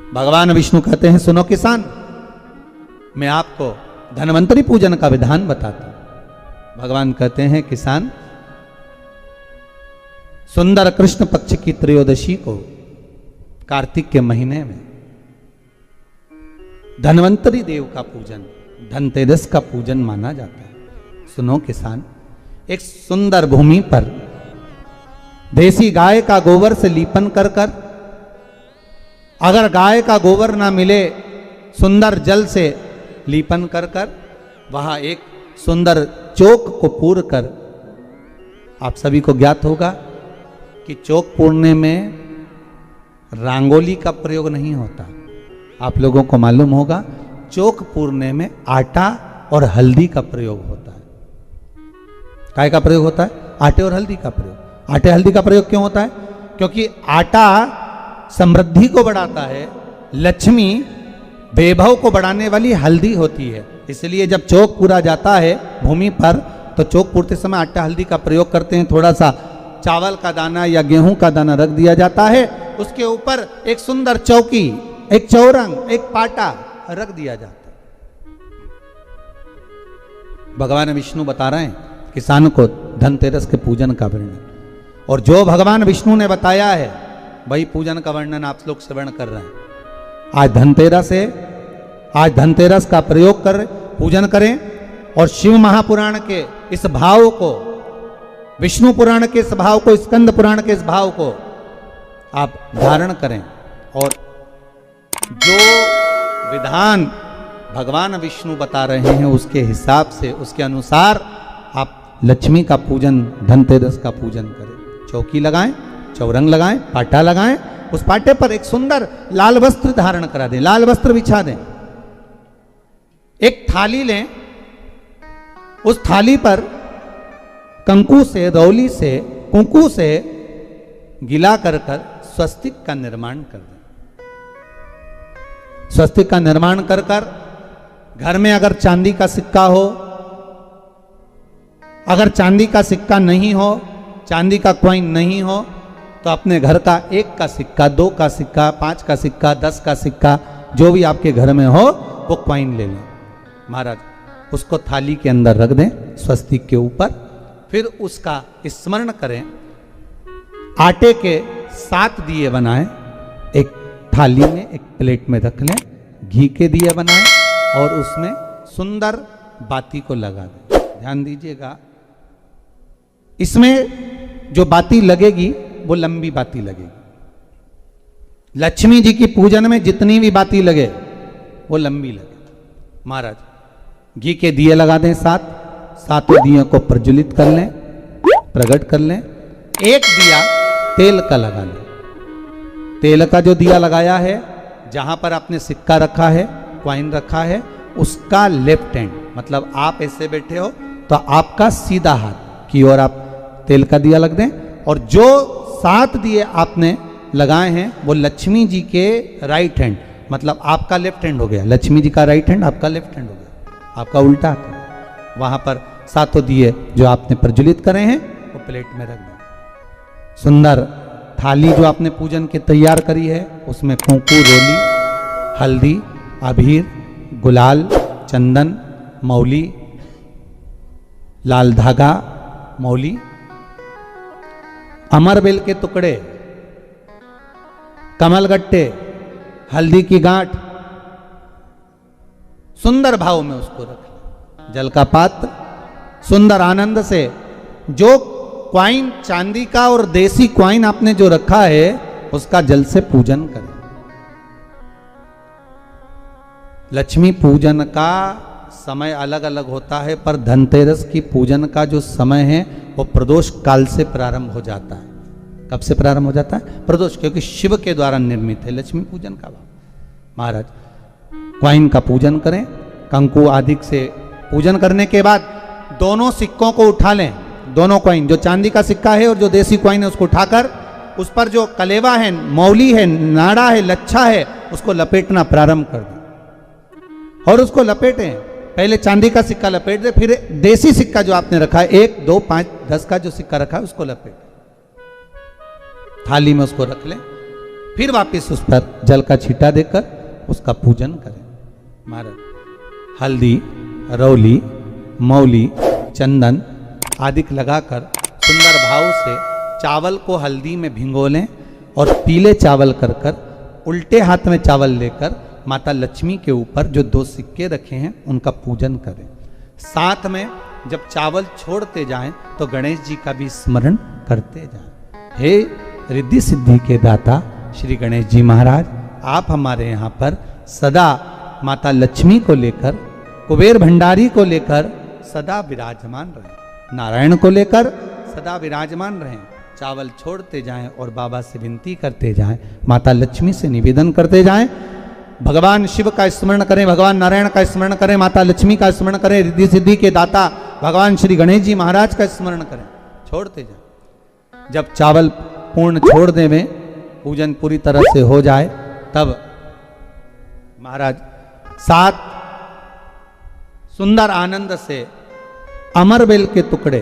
भगवान विष्णु कहते हैं सुनो किसान, मैं आपको धन्वंतरी पूजन का विधान बताता हूं। भगवान कहते हैं किसान, सुंदर कृष्ण पक्ष की त्रयोदशी को कार्तिक के महीने में धन्वंतरी देव का पूजन, धनतेरस का पूजन माना जाता है। सुनो किसान, एक सुंदर भूमि पर देसी गाय का गोबर से लीपन कर कर, अगर गाय का गोबर ना मिले सुंदर जल से लीपन कर कर, वहां एक सुंदर चौक को पूर कर, आप सभी को ज्ञात होगा कि चौक पूरने में रंगोली का प्रयोग नहीं होता। आप लोगों को मालूम होगा चौक पूरने में आटा और हल्दी का प्रयोग होता है। काय का प्रयोग होता है? आटे और हल्दी का प्रयोग। आटे हल्दी का प्रयोग क्यों होता है? क्योंकि आटा समृद्धि को बढ़ाता है, लक्ष्मी वैभव को बढ़ाने वाली हल्दी होती है। इसलिए जब चौक पूरा जाता है भूमि पर, तो चौक पूरते समय आटा हल्दी का प्रयोग करते हैं। थोड़ा सा चावल का दाना या गेहूं का दाना रख दिया जाता है, उसके ऊपर एक सुंदर चौकी, एक चौरंग, एक पाटा रख दिया जाता है। भगवान विष्णु बता रहे हैं किसान को धनतेरस के पूजन का वर्णन, और जो भगवान विष्णु ने बताया है वही पूजन का वर्णन आप लोग श्रवण कर रहे हैं। आज धनतेरस का प्रयोग कर पूजन करें और शिव महापुराण के इस भाव को, विष्णु पुराण के इस भाव को, स्कंद पुराण के इस भाव को आप धारण करें, और जो विधान भगवान विष्णु बता रहे हैं उसके हिसाब से, उसके अनुसार आप लक्ष्मी का पूजन, धनतेरस का पूजन करें। चौकी लगाएं, चौरंग लगाएं, पाटा लगाएं, उस पाटे पर एक सुंदर लाल वस्त्र धारण करा दें, लाल वस्त्र बिछा दें। एक थाली लें, उस थाली पर कंकु से, रौली से, कुंकू से गिला कर कर स्वस्तिक का निर्माण कर दें। स्वस्तिक का निर्माण कर कर घर में अगर चांदी का सिक्का हो, अगर चांदी का सिक्का नहीं हो, चांदी का कॉइन नहीं हो, तो अपने घर का 1 का सिक्का, 2 का सिक्का, 5 का सिक्का, 10 का सिक्का, जो भी आपके घर में हो वो कॉइन ले लें महाराज, उसको थाली के अंदर रख दें स्वस्तिक के ऊपर। फिर उसका स्मरण करें, आटे के 7 दिए बनाएं, एक थाली में, एक प्लेट में रख लें, घी के दिए बनाएं और उसमें सुंदर बाती को लगा दें। ध्यान दीजिएगा, इसमें जो बाती लगेगी वो लंबी बाती लगेगी। लक्ष्मी जी की पूजन में जितनी भी बाती लगे वो लंबी लगे। महाराज घी के दिए लगा दें 7, 7 दियों को प्रज्वलित कर लें, प्रकट कर लें। एक दिया तेल का लगा लें। तेल का जो दिया लगाया है, जहां पर आपने सिक्का रखा है, कॉइन रखा है, उसका लेफ्ट हैंड, मतलब आप ऐसे बैठे हो तो आपका सीधा हाथ की ओर आप तेल का दिया लग दें, और जो 7 दिए आपने लगाए हैं वो लक्ष्मी जी के राइट हैंड, मतलब आपका लेफ्ट हैंड हो गया, लक्ष्मी जी का राइट हैंड, आपका लेफ्ट हैंड हो गया, आपका उल्टा हाथ। वहां पर 7 दिए जो आपने प्रज्वलित करे हैं वो प्लेट में रख दें। सुंदर थाली जो आपने पूजन की तैयार करी है, उसमें कुंकू, रोली, हल्दी, अबीर, गुलाल, चंदन, मौली, लाल धागा, मौली, अमरबेल के टुकड़े, कमलगट्टे, हल्दी की गांठ, सुंदर भाव में उसको रखें। जल का पात्र, सुंदर आनंद से जो क्वाइन चांदी का और देसी क्वाइन आपने जो रखा है उसका जल से पूजन करें। लक्ष्मी पूजन का समय अलग अलग होता है, पर धनतेरस की पूजन का जो समय है वो प्रदोष काल से प्रारंभ हो जाता है। कब से प्रारंभ हो जाता है? प्रदोष, क्योंकि शिव के द्वारा निर्मित है लक्ष्मी पूजन का भाव। महाराज क्वाइन का पूजन करें, कंकु आदि से पूजन करने के बाद दोनों सिक्कों को उठा लें, दोनों कॉइन, जो चांदी का सिक्का है और जो देसी कॉइन है उसको उठाकर उस पर जो कलेवा है, मौली है, नाड़ा है, लच्छा है, उसको लपेटना प्रारंभ कर दें और उसको लपेटें। पहले चांदी का सिक्का लपेट दे, फिर देसी सिक्का जो आपने रखा है 1, 2, 5, 10 का जो सिक्का रखा है उसको लपेट, थाली में उसको रख लें। फिर वापस उस पर जल का छींटा देकर उसका पूजन करें। महाराज हल्दी, रौली, मौली, चंदन आदि लगाकर सुंदर भाव से चावल को हल्दी में भिगो लें और पीले चावल कर उल्टे हाथ में चावल लेकर माता लक्ष्मी के ऊपर जो 2 सिक्के रखे हैं उनका पूजन करें। साथ में जब चावल छोड़ते जाएं तो गणेश जी का भी स्मरण करते जाएं। हे रिद्धि सिद्धि के दाता श्री गणेश जी महाराज, आप हमारे यहाँ पर सदा माता लक्ष्मी को लेकर, कुबेर भंडारी को लेकर सदा विराजमान रहें, नारायण को लेकर सदा विराजमान रहें। चावल छोड़ते जाएं और बाबा से विनती करते जाएं, माता लक्ष्मी से निवेदन करते जाएं। भगवान शिव का स्मरण करें, भगवान नारायण का स्मरण करें, माता लक्ष्मी का स्मरण करें, रिद्धि सिद्धि के दाता भगवान श्री गणेश जी महाराज का स्मरण करें, छोड़ते जाएं। जब चावल पूर्ण छोड़ देवें, पूजन पूरी तरह से हो जाए, तब महाराज 7 सुंदर आनंद से अमरबेल के टुकड़े,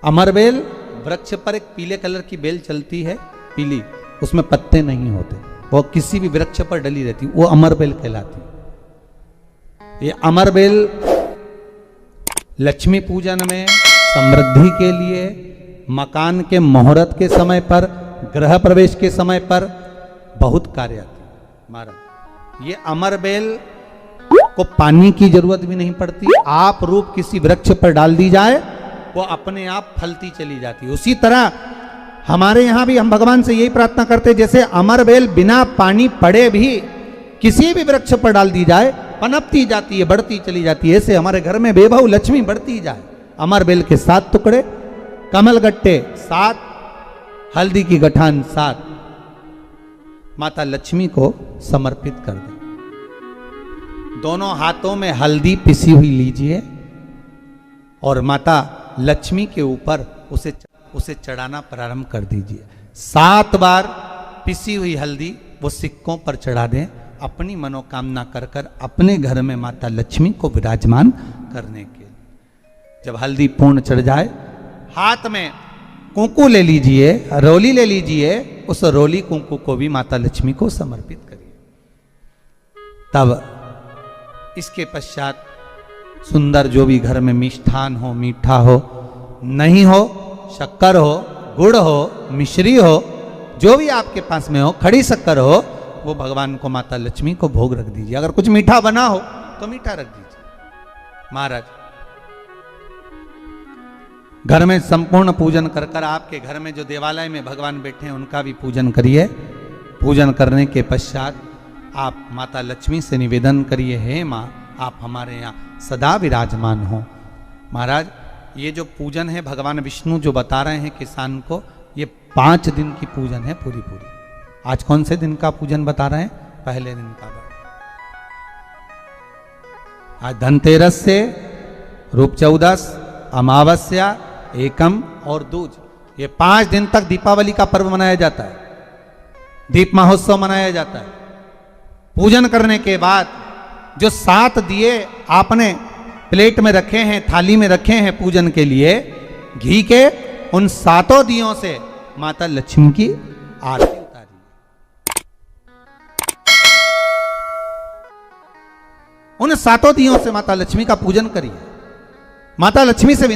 अमरबेल वृक्ष पर एक पीले कलर की बेल चलती है, पीली, उसमें पत्ते नहीं होते, वो किसी भी वृक्ष पर डली रहती, वो अमरबेल कहलाती। ये अमरबेल लक्ष्मी पूजन में, समृद्धि के लिए, मकान के मुहूर्त के समय पर, गृह प्रवेश के समय पर बहुत कार्य आती है। महाराज ये अमरबेल को पानी की जरूरत भी नहीं पड़ती, आप रूप किसी वृक्ष पर डाल दी जाए वो अपने आप फलती चली जाती है। उसी तरह हमारे यहाँ भी हम भगवान से यही प्रार्थना करते हैं, जैसे अमरबेल बिना पानी पड़े भी किसी भी वृक्ष पर डाल दी जाए पनपती जाती है, बढ़ती चली जाती है, ऐसे हमारे घर में बेबहू लक्ष्मी बढ़ती जाए। अमरबेल के 7 टुकड़े, कमलगट्टे 7, हल्दी की गठान 7 माता लक्ष्मी को समर्पित कर दें। दोनों हाथों में हल्दी पिसी हुई लीजिए और माता लक्ष्मी के ऊपर उसे चढ़ाना प्रारंभ कर दीजिए। 7 बार पिसी हुई हल्दी वो सिक्कों पर चढ़ा दें, अपनी मनोकामना कर अपने घर में माता लक्ष्मी को विराजमान करने के लिए। जब हल्दी पूर्ण चढ़ जाए, हाथ में कुंकू ले लीजिए, रोली ले लीजिए, उस रोली कुंकू को भी माता लक्ष्मी को समर्पित करिए। तब इसके पश्चात सुंदर जो भी घर में मिष्ठान हो, मीठा हो, नहीं हो, शक्कर हो, गुड़ हो, मिश्री हो, जो भी आपके पास में हो, खड़ी शक्कर हो, वो भगवान को, माता लक्ष्मी को भोग रख दीजिए। अगर कुछ मीठा बना हो तो मीठा रख दीजिए। महाराज घर में संपूर्ण पूजन कर आपके घर में जो देवालय में भगवान बैठे हैं उनका भी पूजन करिए। पूजन करने के पश्चात आप माता लक्ष्मी से निवेदन करिए, हे माँ आप हमारे यहाँ सदा विराजमान हो। महाराज ये जो पूजन है भगवान विष्णु जो बता रहे हैं किसान को, ये 5 दिन की पूजन है पूरी। आज कौन से दिन का पूजन बता रहे हैं? पहले दिन का। आज धनतेरस से रूप चौदस, अमावस्या, एकम और दूज, ये 5 दिन तक दीपावली का पर्व मनाया जाता है, दीप महोत्सव मनाया जाता है। पूजन करने के बाद जो 7 दिए आपने प्लेट में रखे हैं, थाली में रखे हैं पूजन के लिए घी के, उन 7 दियों से माता लक्ष्मी की आरती उतारिए। उन 7 दियों से माता लक्ष्मी का पूजन करिए। माता लक्ष्मी से